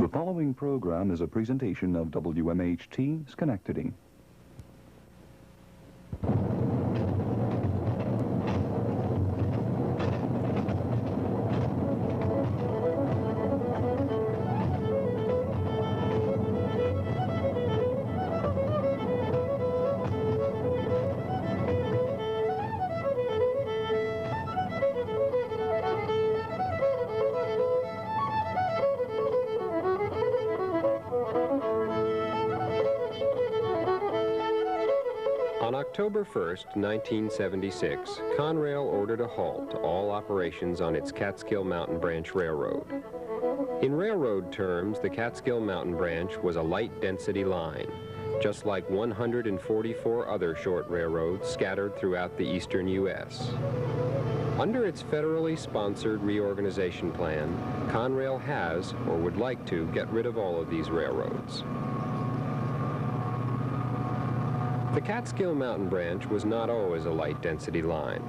The following program is a presentation of WMHT Schenectady. On October 1st, 1976, Conrail ordered a halt to all operations on its Catskill Mountain Branch Railroad. In railroad terms, the Catskill Mountain Branch was a light-density line, just like 144 other short railroads scattered throughout the eastern U.S. Under its federally sponsored reorganization plan, Conrail has, or would like to, get rid of all of these railroads. The Catskill Mountain Branch was not always a light-density line.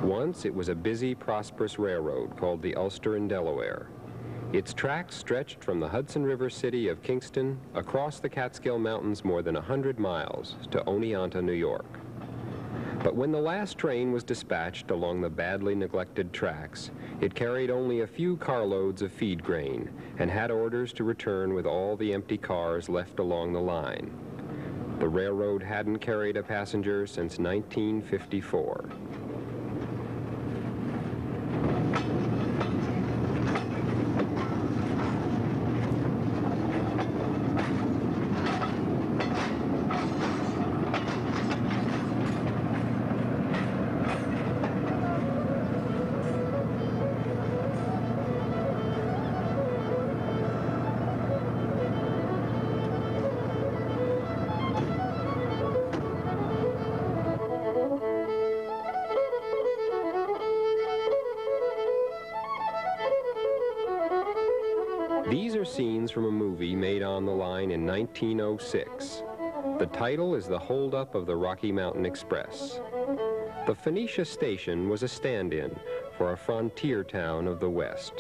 Once it was a busy, prosperous railroad called the Ulster and Delaware. Its tracks stretched from the Hudson River city of Kingston across the Catskill Mountains more than 100 miles to Oneonta, New York. But when the last train was dispatched along the badly neglected tracks, it carried only a few carloads of feed grain and had orders to return with all the empty cars left along the line. The railroad hadn't carried a passenger since 1954. These are scenes from a movie made on the line in 1906. The title is The Holdup of the Rocky Mountain Express. The Phoenicia station was a stand-in for a frontier town of the West.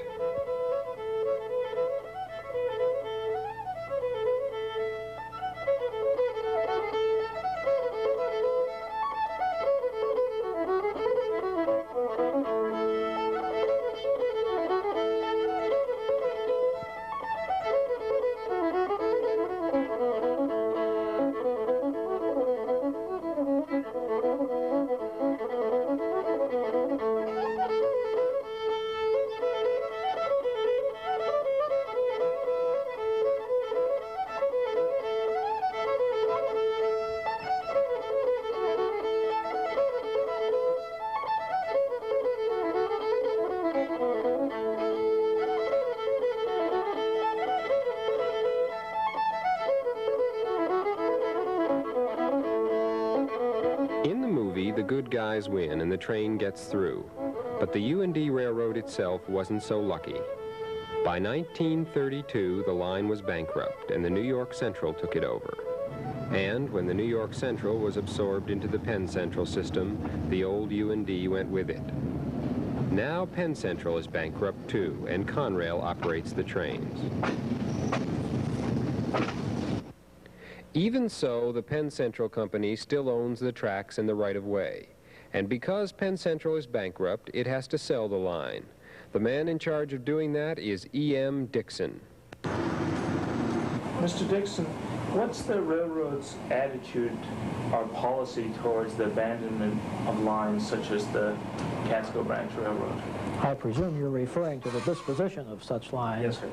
In the movie, the good guys win and the train gets through. But the U&D Railroad itself wasn't so lucky. By 1932, the line was bankrupt and the New York Central took it over. And when the New York Central was absorbed into the Penn Central system, the old U&D went with it. Now Penn Central is bankrupt too, and Conrail operates the trains. Even so, the Penn Central Company still owns the tracks and the right-of-way. And because Penn Central is bankrupt, it has to sell the line. The man in charge of doing that is E.M. Dixon. Mr. Dixon, what's the railroad's attitude or policy towards the abandonment of lines such as the Catskill Branch Railroad? I presume you're referring to the disposition of such lines. Yes, sir.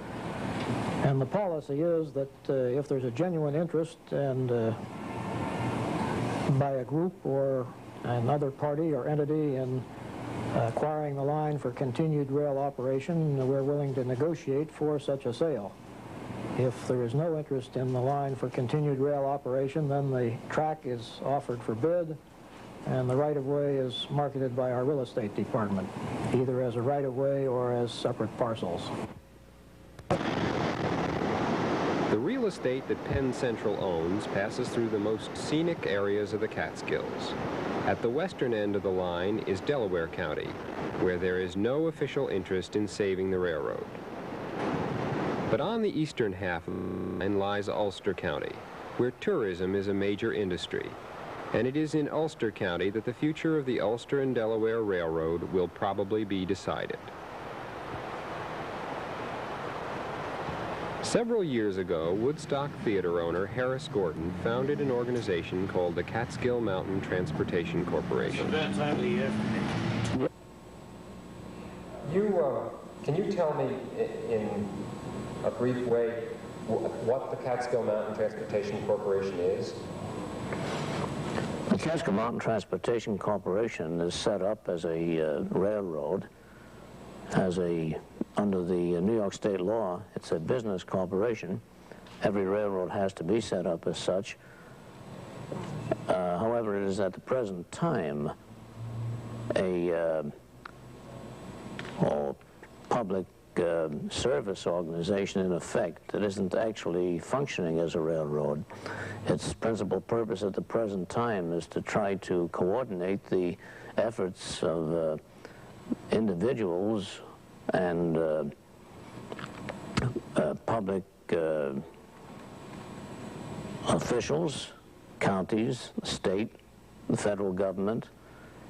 And the policy is that if there's a genuine interest and by a group or another party or entity in acquiring the line for continued rail operation, we're willing to negotiate for such a sale. If there is no interest in the line for continued rail operation, then the track is offered for bid and the right-of-way is marketed by our real estate department, either as a right-of-way or as separate parcels. The real estate that Penn Central owns passes through the most scenic areas of the Catskills. At the western end of the line is Delaware County, where there is no official interest in saving the railroad. But on the eastern half of the line lies Ulster County, where tourism is a major industry. And it is in Ulster County that the future of the Ulster and Delaware Railroad will probably be decided. Several years ago, Woodstock theater owner Harris Gordon founded an organization called the Catskill Mountain Transportation Corporation. Can you tell me in a brief way what the Catskill Mountain Transportation Corporation is? The Catskill Mountain Transportation Corporation is set up as a railroad, under the New York state law. It's a business corporation. Every railroad has to be set up as such. However, it is at the present time a public service organization in effect. It isn't actually functioning as a railroad. Its principal purpose at the present time is to try to coordinate the efforts of individuals and public officials, counties, state, the federal government,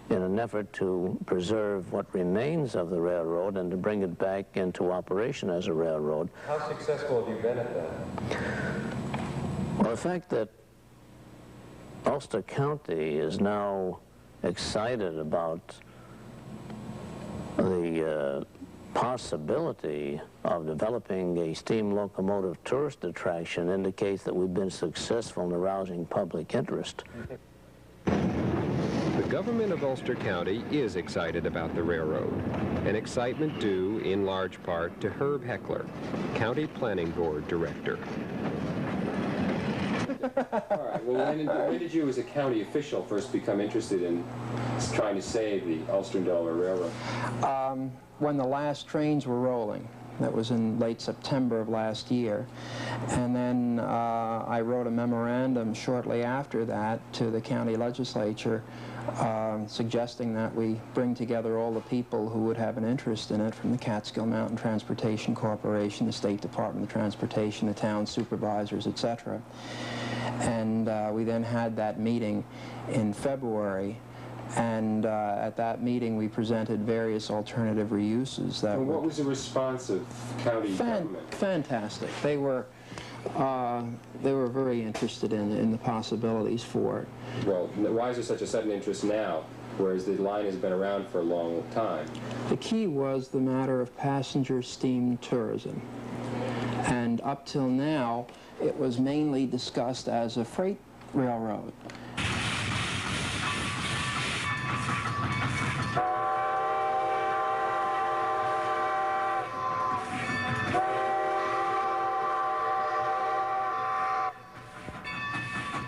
in an effort to preserve what remains of the railroad and to bring it back into operation as a railroad. How successful have you been at that? Well, the fact that Ulster County is now excited about the possibility of developing a steam locomotive tourist attraction indicates that we've been successful in arousing public interest. The government of Ulster County is excited about the railroad, an excitement due in large part to Herb Heckler, County Planning Board Director. All right, well, when did you as a county official first become interested in trying to save the Ulster and Delaware Railroad? When the last trains were rolling. That was in late September of last year. And then I wrote a memorandum shortly after that to the county legislature suggesting that we bring together all the people who would have an interest in it, from the Catskill Mountain Transportation Corporation, the State Department of Transportation, the town supervisors, etc. And we then had that meeting in February. And at that meeting, we presented various alternative reuses. And what was the response of county government? Fantastic. They were very interested in the possibilities for it. Well, why is there such a sudden interest now, whereas the line has been around for a long time? The key was the matter of passenger steam tourism. And up till now, it was mainly discussed as a freight railroad.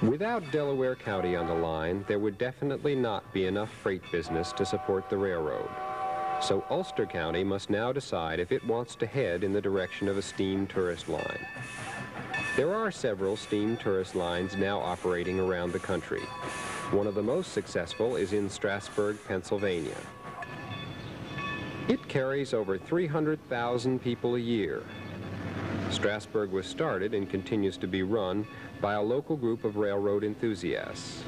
Without Delaware County on the line, there would definitely not be enough freight business to support the railroad. So Ulster County must now decide if it wants to head in the direction of a steam tourist line. There are several steam tourist lines now operating around the country. One of the most successful is in Strasburg, Pennsylvania. It carries over 300,000 people a year. Strasburg was started and continues to be run by a local group of railroad enthusiasts.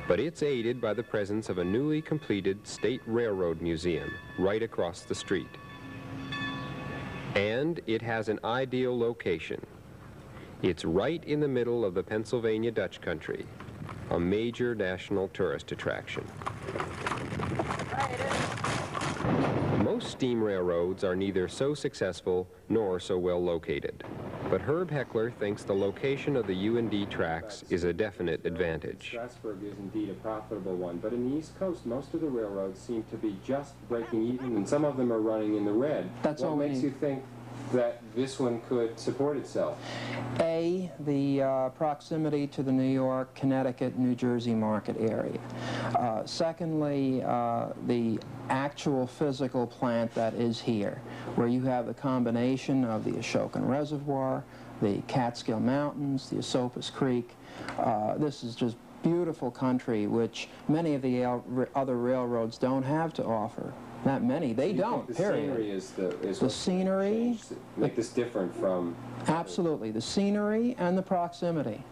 But it's aided by the presence of a newly completed State Railroad Museum right across the street. And it has an ideal location. It's right in the middle of the Pennsylvania Dutch country, a major national tourist attraction. Most steam railroads are neither so successful nor so well located. But Herb Heckler thinks the location of the U&D tracks is a definite advantage. Strasburg is indeed a profitable one, but in the East Coast, most of the railroads seem to be just breaking even, and some of them are running in the red. That's all what makes you think that this one could support itself? A, the proximity to the New York, Connecticut, New Jersey market area. Secondly, the actual physical plant that is here, where you have the combination of the Ashokan Reservoir, the Catskill Mountains, the Esopus Creek. This is just beautiful country, which many of the other railroads don't have to offer. Not many. They don't, period. The scenery is the scenery. Make this different from... Absolutely. The scenery and the proximity.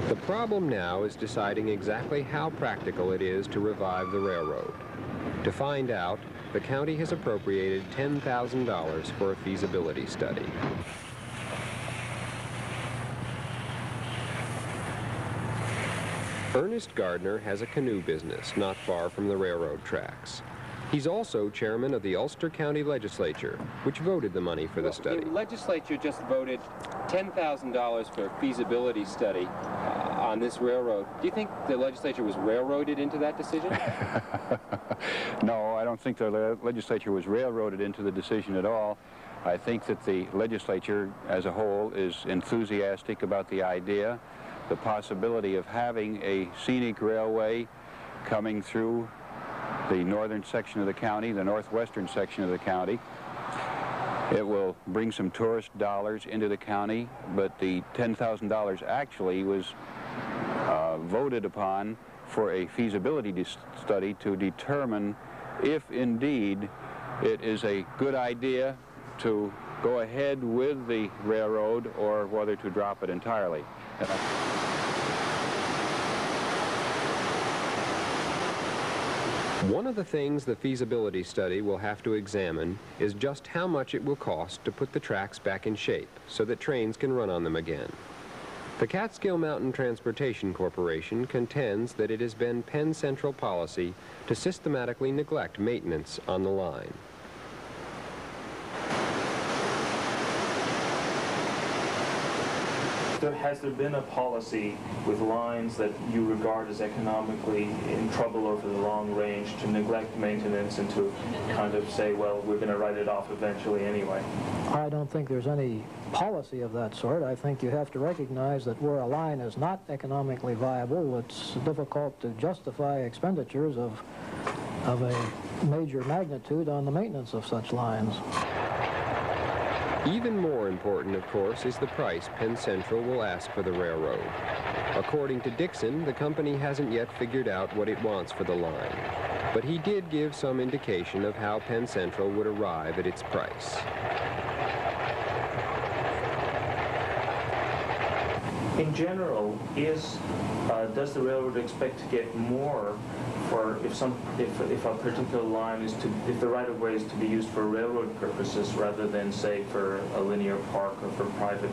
The problem now is deciding exactly how practical it is to revive the railroad. To find out, the county has appropriated $10,000 for a feasibility study. Ernest Gardner has a canoe business not far from the railroad tracks. He's also chairman of the Ulster County Legislature, which voted the money for the study. The legislature just voted $10,000 for a feasibility study on this railroad. Do you think the legislature was railroaded into that decision? No, I don't think the legislature was railroaded into the decision at all. I think that the legislature as a whole is enthusiastic about the idea, the possibility of having a scenic railway coming through the northern section of the county, the northwestern section of the county. It will bring some tourist dollars into the county, but the $10,000 actually was voted upon for a feasibility study to determine if indeed it is a good idea to go ahead with the railroad or whether to drop it entirely. One of the things the feasibility study will have to examine is just how much it will cost to put the tracks back in shape so that trains can run on them again. The Catskill Mountain Transportation Corporation contends that it has been Penn Central policy to systematically neglect maintenance on the line. Has there been a policy with lines that you regard as economically in trouble over the long range to neglect maintenance and to kind of say, well, we're going to write it off eventually anyway? I don't think there's any policy of that sort. I think you have to recognize that where a line is not economically viable, it's difficult to justify expenditures of a major magnitude on the maintenance of such lines. Even more important, of course, is the price Penn Central will ask for the railroad. According to Dixon, the company hasn't yet figured out what it wants for the line, but he did give some indication of how Penn Central would arrive at its price. In general, does the railroad expect to get more for if a particular line is if the right-of-way is to be used for railroad purposes rather than, say, for a linear park or for private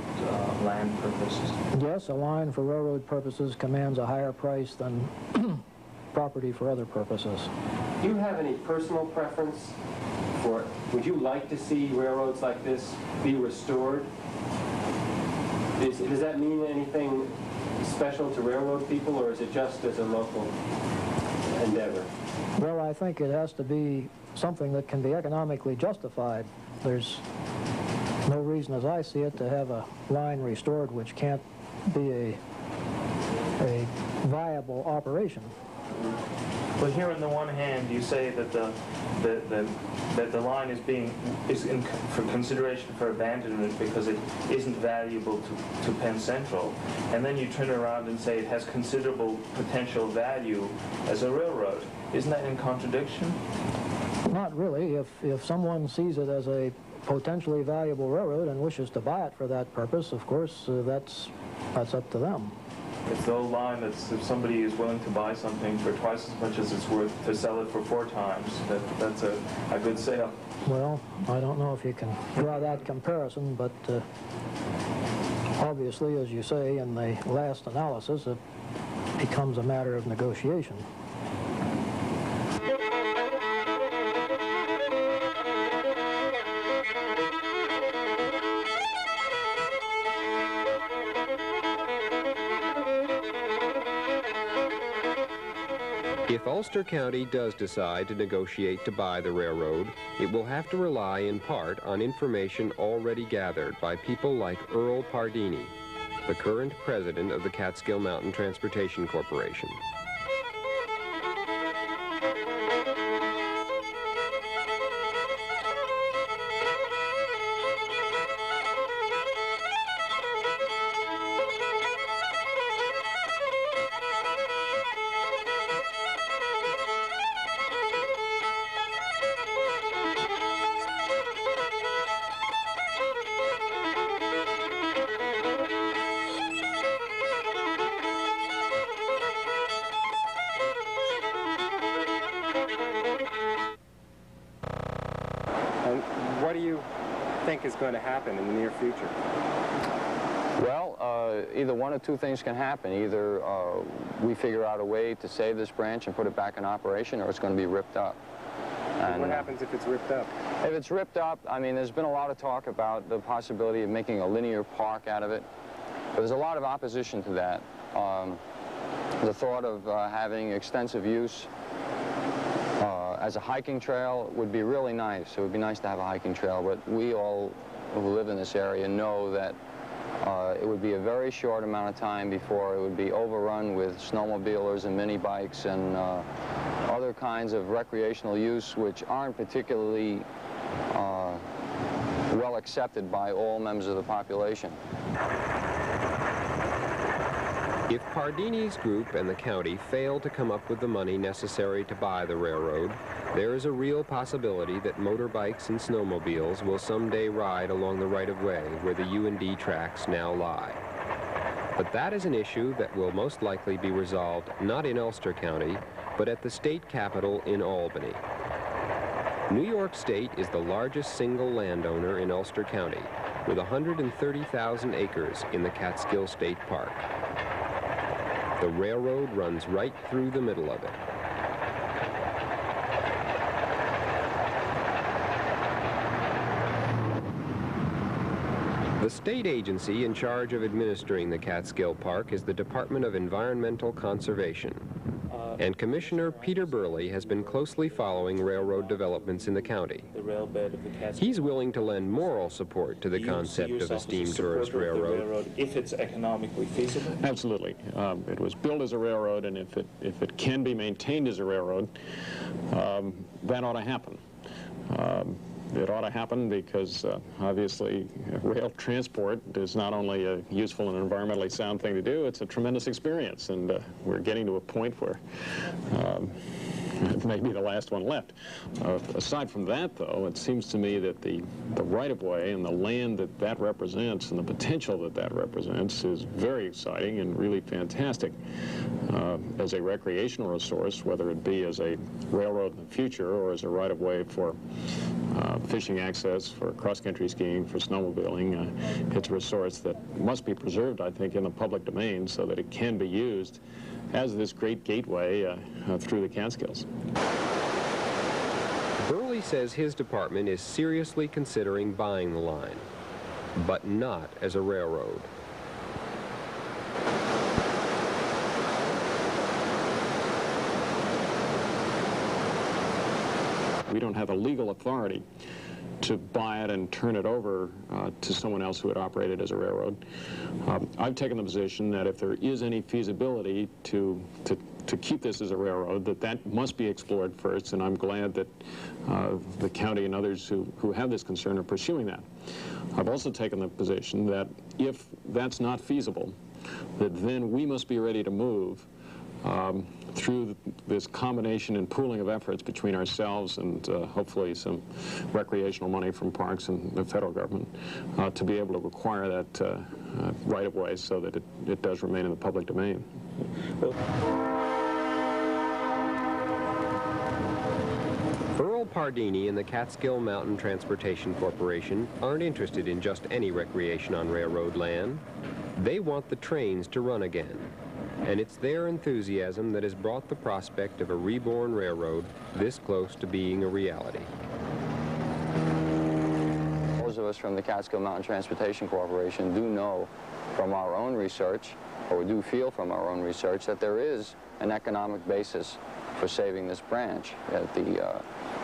land purposes? Yes, a line for railroad purposes commands a higher price than property for other purposes. Do you have any personal preference for, would you like to see railroads like this be restored? Does that mean anything special to railroad people, or is it just as a local endeavor? Well, I think it has to be something that can be economically justified. There's no reason, as I see it, to have a line restored which can't be a viable operation. But here on the one hand, you say that the line is in for consideration for abandonment because it isn't valuable to Penn Central, and then you turn around and say it has considerable potential value as a railroad. Isn't that in contradiction? Not really. If someone sees it as a potentially valuable railroad and wishes to buy it for that purpose, of course, that's up to them. It's the old line that if somebody is willing to buy something for twice as much as it's worth to sell it for 4 times, that's a good sale. Well, I don't know if you can draw that comparison, but obviously, as you say, in the last analysis, it becomes a matter of negotiation. If Ulster County does decide to negotiate to buy the railroad, it will have to rely in part on information already gathered by people like Earl Pardini, the current president of the Catskill Mountain Transportation Corporation. think is going to happen in the near future? Well, either one of two things can happen. Either we figure out a way to save this branch and put it back in operation, or it's going to be ripped up. And what happens if it's ripped up? If it's ripped up, I mean, there's been a lot of talk about the possibility of making a linear park out of it. But there's a lot of opposition to that. The thought of having extensive use as a hiking trail would be really nice. It would be nice to have a hiking trail, but we all who live in this area know that it would be a very short amount of time before it would be overrun with snowmobilers and mini bikes and other kinds of recreational use which aren't particularly well accepted by all members of the population. If Pardini's group and the county fail to come up with the money necessary to buy the railroad, there is a real possibility that motorbikes and snowmobiles will someday ride along the right-of-way where the U&D tracks now lie. But that is an issue that will most likely be resolved not in Ulster County, but at the state capitol in Albany. New York State is the largest single landowner in Ulster County, with 130,000 acres in the Catskill State Park. The railroad runs right through the middle of it. The state agency in charge of administering the Catskill Park is the Department of Environmental Conservation. And Commissioner Peter Burley has been closely following railroad developments in the county. He's willing to lend moral support to the concept of a steam tourist railroad. If it's economically feasible? Absolutely. It was built as a railroad, and if it can be maintained as a railroad, that ought to happen. It ought to happen because, obviously, rail transport is not only a useful and environmentally sound thing to do, it's a tremendous experience, and we're getting to a point where it may be the last one left. Aside from that, though, it seems to me that the right-of-way and the land that represents and the potential that represents is very exciting and really fantastic as a recreational resource, whether it be as a railroad in the future or as a right-of-way for fishing access, for cross-country skiing, for snowmobiling. It's a resource that must be preserved, I think, in the public domain so that it can be used as this great gateway through the Catskills. Burley says his department is seriously considering buying the line, but not as a railroad. We don't have a legal authority to buy it and turn it over to someone else who would operate it as a railroad. I've taken the position that if there is any feasibility to keep this as a railroad, that must be explored first, and I'm glad that the county and others who have this concern are pursuing that. I've also taken the position that if that's not feasible, that then we must be ready to move through this combination and pooling of efforts between ourselves and hopefully some recreational money from parks and the federal government to be able to acquire that right-of-way so that it does remain in the public domain. Earl Pardini and the Catskill Mountain Transportation Corporation aren't interested in just any recreation on railroad land. They want the trains to run again. And it's their enthusiasm that has brought the prospect of a reborn railroad this close to being a reality. Those of us from the Catskill Mountain Transportation Corporation do know from our own research, or we do feel from our own research, that there is an economic basis for saving this branch.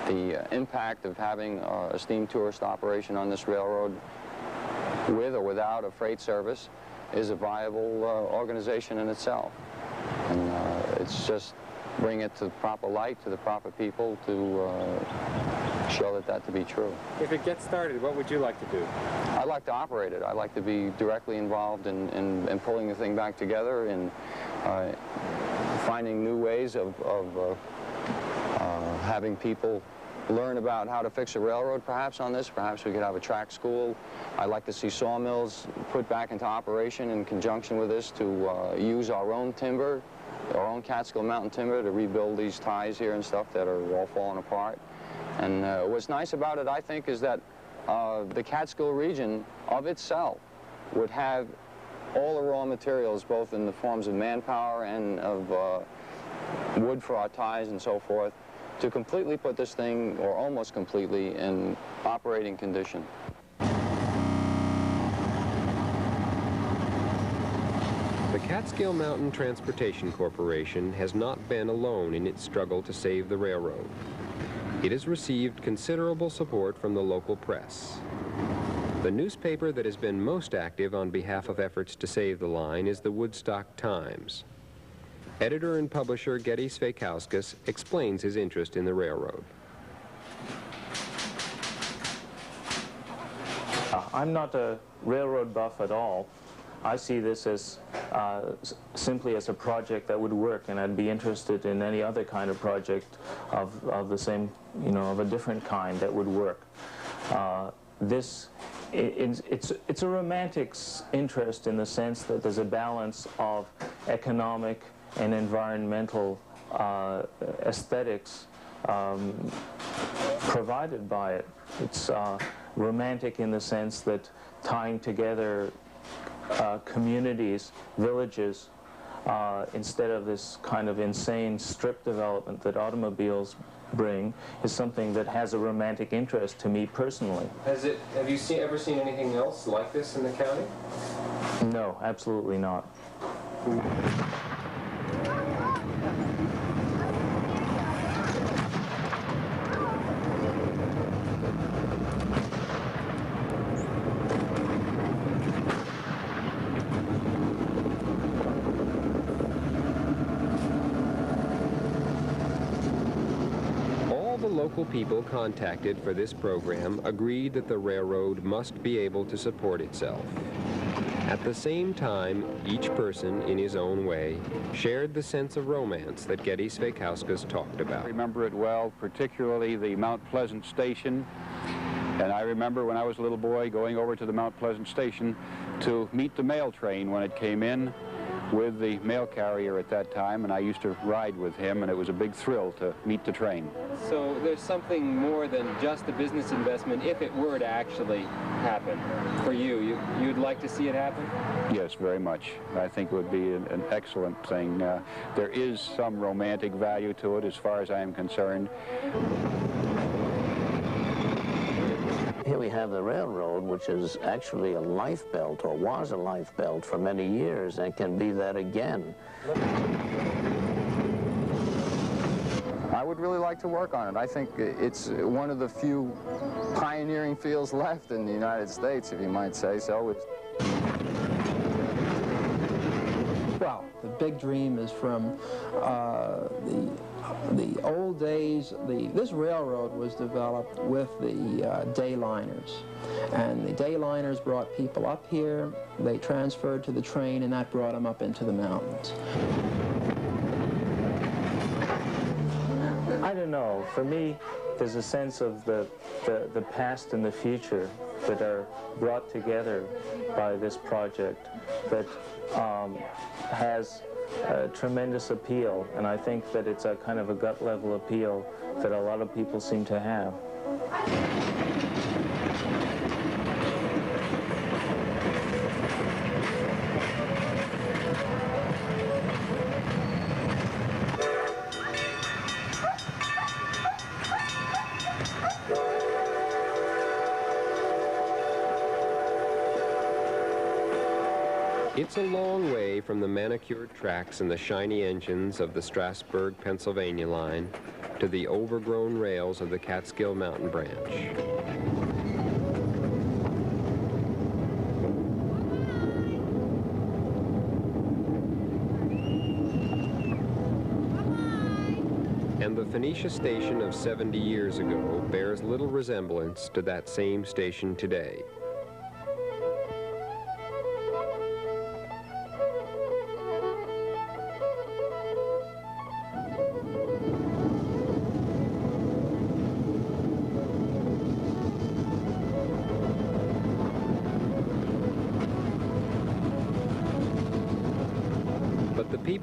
The impact of having a steam tourist operation on this railroad with or without a freight service is a viable organization in itself. And it's just bring it to the proper light, to the proper people to show that to be true. If it gets started, what would you like to do? I'd like to operate it. I'd like to be directly involved in pulling the thing back together and finding new ways of having people learn about how to fix a railroad perhaps on this. Perhaps we could have a track school. I'd like to see sawmills put back into operation in conjunction with this to use our own timber, our own Catskill Mountain timber to rebuild these ties here and stuff that are all falling apart. And what's nice about it, I think, is that the Catskill region of itself would have all the raw materials, both in the forms of manpower and of wood for our ties and so forth, to completely put this thing, or almost completely, in operating condition. The Catskill Mountain Transportation Corporation has not been alone in its struggle to save the railroad. It has received considerable support from the local press. The newspaper that has been most active on behalf of efforts to save the line is the Woodstock Times. Editor and publisher Getty Sveikauskas explains his interest in the railroad. I'm not a railroad buff at all. I see this as simply as a project that would work, and I'd be interested in any other kind of project of the same, of a different kind that would work. It's a romantic interest in the sense that there's a balance of economic and environmental aesthetics provided by it. It's romantic in the sense that tying together communities, villages, instead of this kind of insane strip development that automobiles bring, is something that has a romantic interest to me personally. Have you ever seen anything else like this in the county? No, absolutely not. Local people contacted for this program agreed that the railroad must be able to support itself. At the same time, each person, in his own way, shared the sense of romance that Getty Sveikauskas talked about. I remember it well, particularly the Mount Pleasant station. And I remember when I was a little boy going over to the Mount Pleasant station to meet the mail train when it came in with the mail carrier at that time, and I used to ride with him, and it was a big thrill to meet the train. So there's something more than just a business investment if it were to actually happen for you. You'd like to see it happen? Yes, very much. I think it would be an excellent thing. There is some romantic value to it as far as I am concerned. Here we have the railroad, which is actually a life belt, or was a life belt for many years, and can be that again. I would really like to work on it. I think it's one of the few pioneering fields left in the United States, if you might say so. Well, the big dream is from the old days. This railroad was developed with the dayliners, and the dayliners brought people up here. They transferred to the train, and that brought them up into the mountains. I don't know. For me, there's a sense of the past and the future that are brought together by this project that has tremendous appeal, and I think that it's a kind of a gut level appeal that a lot of people seem to have. It's a long way from the manicured tracks and the shiny engines of the Strasburg, Pennsylvania line to the overgrown rails of the Catskill Mountain Branch. And the Phoenicia station of 70 years ago bears little resemblance to that same station today.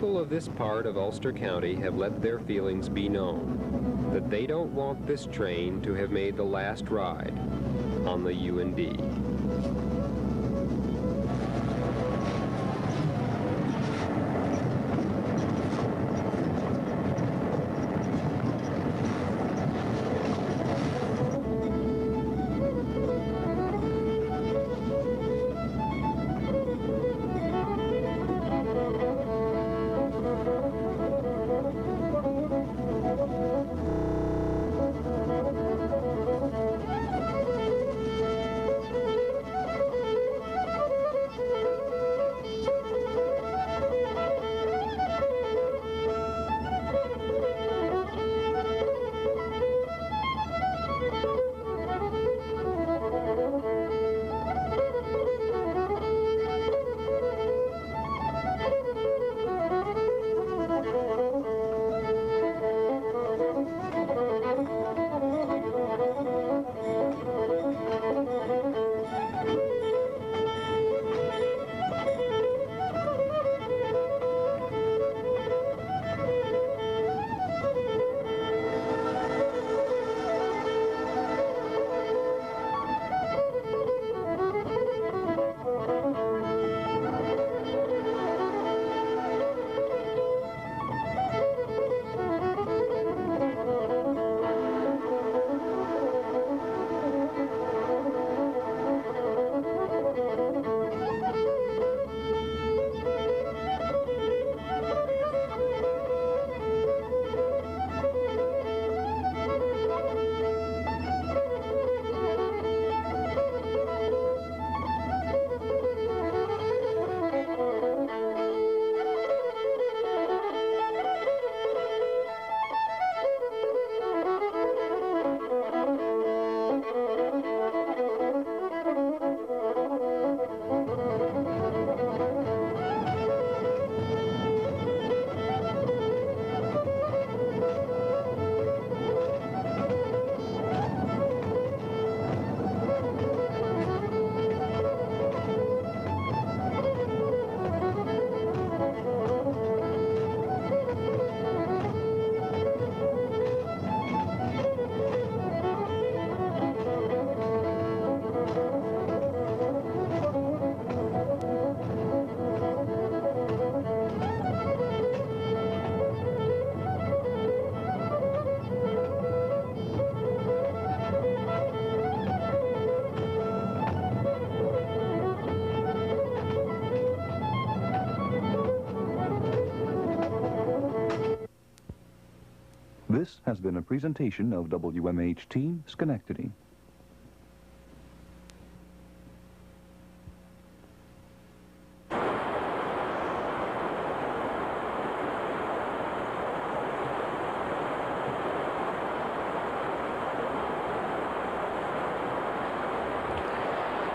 people of this part of Ulster County have let their feelings be known, that they don't want this train to have made the last ride on the U&D. This has been a presentation of WMHT Schenectady.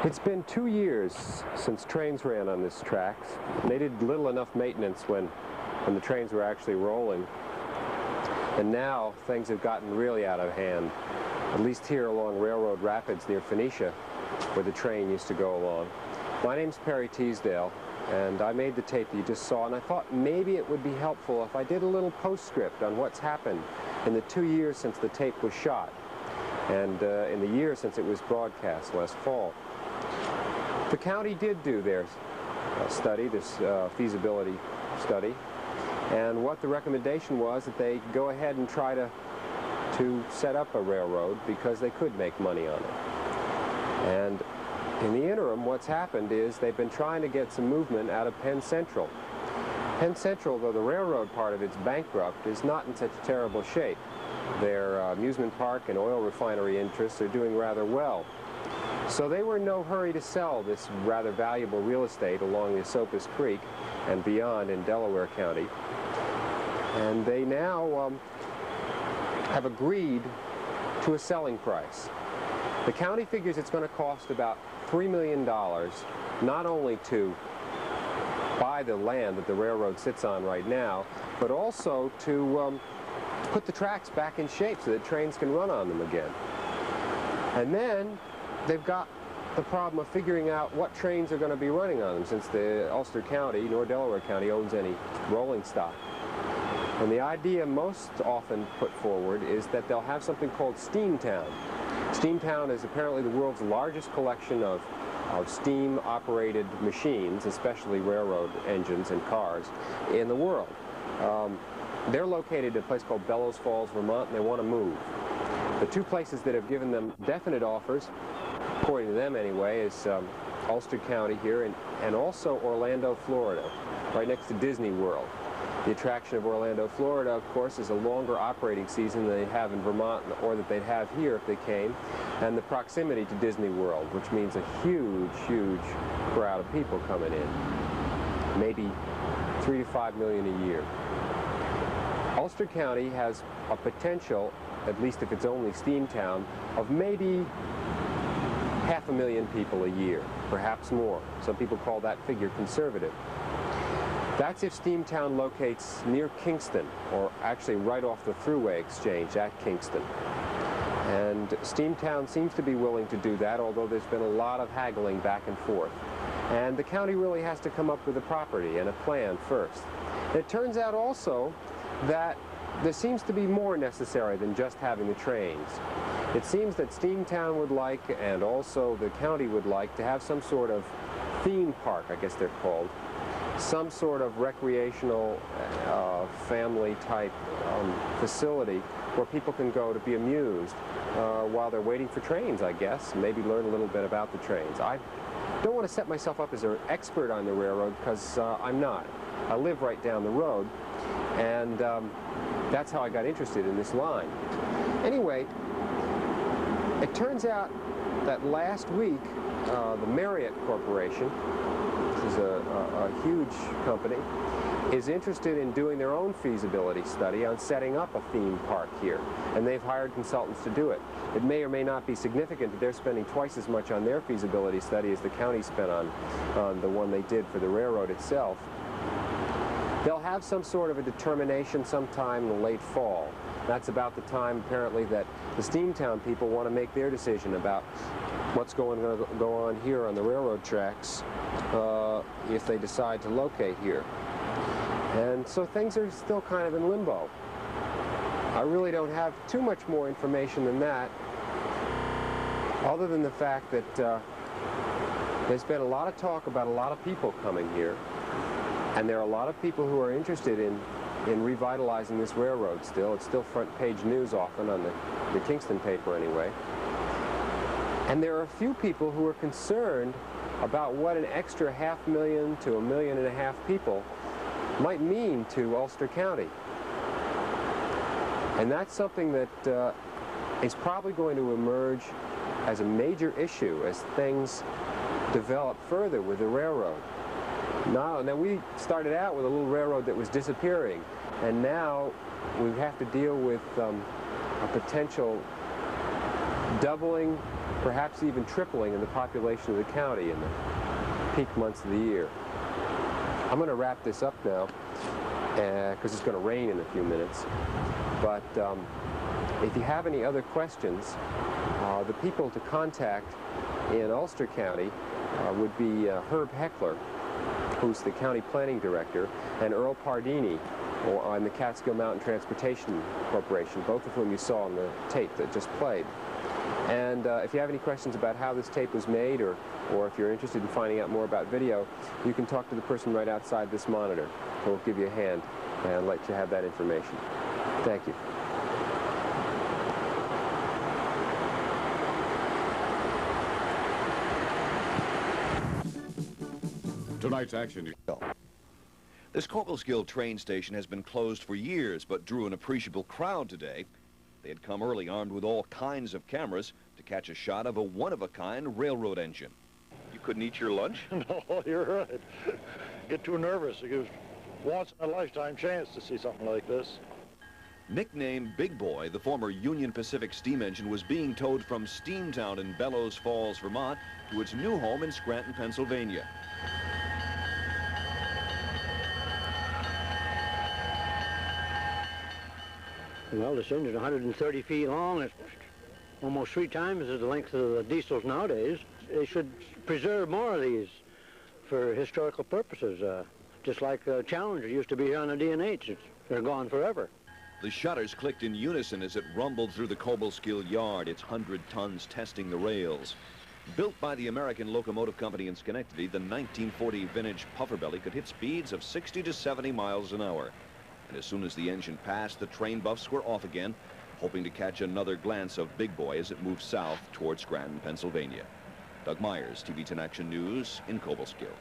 It's been 2 years since trains ran on this track. They did little enough maintenance when the trains were actually rolling. And now things have gotten really out of hand, at least here along Railroad Rapids near Phoenicia, where the train used to go along. My name's Perry Teasdale, and I made the tape that you just saw, and I thought maybe it would be helpful if I did a little postscript on what's happened in the 2 years since the tape was shot, and in the year since it was broadcast last fall. The county did do their study, this feasibility study, and what the recommendation was that they go ahead and try to set up a railroad because they could make money on it. And in the interim, what's happened is they've been trying to get some movement out of Penn Central. Penn Central, though the railroad part of it's bankrupt, is not in such terrible shape. Their amusement park and oil refinery interests are doing rather well. So they were in no hurry to sell this rather valuable real estate along the Esopus Creek and beyond in Delaware County. And they now have agreed to a selling price. The county figures it's going to cost about $3 million, not only to buy the land that the railroad sits on right now, but also to put the tracks back in shape so that trains can run on them again. And then they've got the problem of figuring out what trains are going to be running on them, since the Ulster County nor Delaware County owns any rolling stock. And the idea most often put forward is that they'll have something called Steamtown. Steamtown is apparently the world's largest collection of steam-operated machines, especially railroad engines and cars, in the world. They're located at a place called Bellows Falls, Vermont, and they want to move. The two places that have given them definite offers, according to them anyway, is Ulster County here and also Orlando, Florida, right next to Disney World. The attraction of Orlando, Florida, of course, is a longer operating season than they have in Vermont or that they'd have here if they came, and the proximity to Disney World, which means a huge, huge crowd of people coming in, maybe 3 to 5 million a year. Ulster County has a potential, at least if it's only Steamtown, of maybe 500,000 people a year, perhaps more. Some people call that figure conservative. That's if Steamtown locates near Kingston, or actually right off the Thruway exchange at Kingston. And Steamtown seems to be willing to do that, although there's been a lot of haggling back and forth. And the county really has to come up with a property and a plan first. It turns out also that there seems to be more necessary than just having the trains. It seems that Steamtown would like, and also the county would like, to have some sort of theme park, I guess they're called, some sort of recreational family-type facility where people can go to be amused while they're waiting for trains, I guess, and maybe learn a little bit about the trains. I don't want to set myself up as an expert on the railroad, because I'm not. I live right down the road, and that's how I got interested in this line. Anyway, it turns out that last week, the Marriott Corporation, which is a huge company, is interested in doing their own feasibility study on setting up a theme park here, and they've hired consultants to do it. It may or may not be significant that they're spending twice as much on their feasibility study as the county spent on the one they did for the railroad itself. They'll have some sort of a determination sometime in the late fall. That's about the time, apparently, that the Steamtown people want to make their decision about what's going to go on here on the railroad tracks if they decide to locate here. And so things are still kind of in limbo. I really don't have too much more information than that, other than the fact that there's been a lot of talk about a lot of people coming here, and there are a lot of people who are interested in revitalizing this railroad still. It's still front page news often on the Kingston paper anyway. And there are a few people who are concerned about what an extra 500,000 to 1.5 million people might mean to Ulster County. And that's something that is probably going to emerge as a major issue as things develop further with the railroad. Now we started out with a little railroad that was disappearing, and now we have to deal with a potential doubling, perhaps even tripling in the population of the county in the peak months of the year. I'm going to wrap this up now because it's going to rain in a few minutes. But if you have any other questions, the people to contact in Ulster County would be Herb Heckler, who's the county planning director, and Earl Pardini on the Catskill Mountain Transportation Corporation, both of whom you saw on the tape that just played. And if you have any questions about how this tape was made, or if you're interested in finding out more about video, you can talk to the person right outside this monitor, who will give you a hand and let you have that information. Thank you. Tonight's action. This Corporate's train station has been closed for years, but drew an appreciable crowd today. They had come early armed with all kinds of cameras to catch a shot of a one-of-a-kind railroad engine. You couldn't eat your lunch? No, you're right. Get too nervous. It gives once-in-a-lifetime chance to see something like this. Nicknamed Big Boy, the former Union Pacific steam engine was being towed from Steamtown in Bellows Falls, Vermont, to its new home in Scranton, Pennsylvania. Well, this engine's 130 feet long. It's almost 3 times the length of the diesels nowadays. they should preserve more of these for historical purposes. Just like Challenger used to be here on the D&H. They're gone forever. The shutters clicked in unison as it rumbled through the Cobleskill yard, its 100 tons testing the rails. Built by the American Locomotive Company in Schenectady, the 1940 vintage Pufferbelly could hit speeds of 60 to 70 miles an hour. And as soon as the engine passed, the train buffs were off again, hoping to catch another glance of Big Boy as it moved south towards Scranton, Pennsylvania. Doug Myers, TV 10 Action News in Cobleskill.